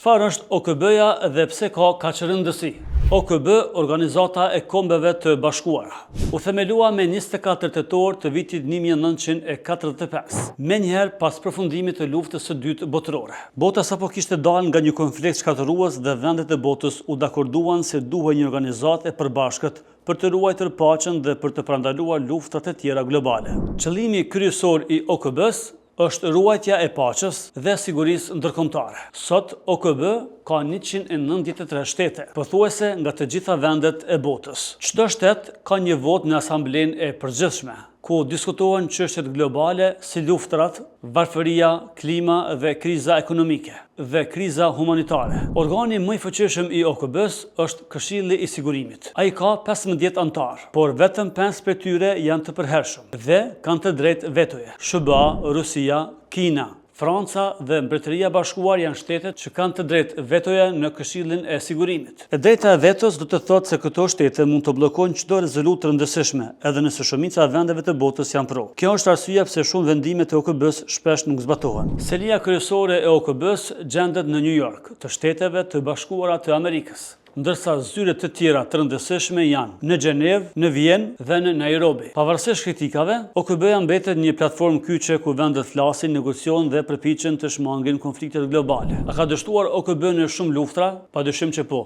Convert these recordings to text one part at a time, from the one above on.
Çfarë është OKB-ja dhe pse ka kaq rëndësi? OKB, Organizata e Kombeve të Bashkuara, u themelua me 24 tetor të vitit 1945, menjëherë pas përfundimit të luftës së dytë botërore. Bota sapo kishte dalë nga një konflikt shkatërues dhe vendet e botës u dakorduan se duhej një organizatë e përbashkët për të ruajtur paqen dhe për të parandaluar luftrat e tjera globale. Qëllimi kryesor i OKB-s është ruajtja e paqes dhe sigurisë ndërkombëtare. Sot OKB ka 193 shtete, pothuajse nga të gjitha vendet e botës. Çdo shtet ka një votë në Asamblenë e Përgjithshme, ku diskutohen çështjet globale si luftrat, varfëria, klima dhe kriza ekonomike dhe kriza humanitare. Organi më i fuqishëm i OKB-s është Këshilli i Sigurimit. Ai ka 15 anëtar, por vetëm 5 prej tyre janë të përhershëm dhe kanë të drejtë vetoje. SBA, Rusia, Kina, Franca dhe Mbretëria e Bashkuar janë shtetet që kanë të drejtë vetoje në Këshillin e Sigurimit. E drejta e vetos do të thotë se këto shtete mund të bllokojnë çdo rezolutë rëndësishme, edhe nëse shumica e vendeve të botës janë pro. Kjo është arsyeja pse shumë vendime të OKB-s shpesh nuk zbatohen. Selia kryesore e OKB-s gjendet në New York, të Shteteve të Bashkuara të Amerikës, ndërsa zyret të tjera të rëndësishme janë në Gjenevë, në Vjenë dhe në Nairobi. Pavarësisht kritikave, OKB-ja mbetet një platformë kyçe ku vendet flasin, negociojnë dhe përpiqen të shmangin konfliktet globale. A ka dështuar OKB në shumë luftra? Padyshim që po.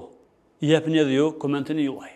Jepni edhe ju komentin juaj.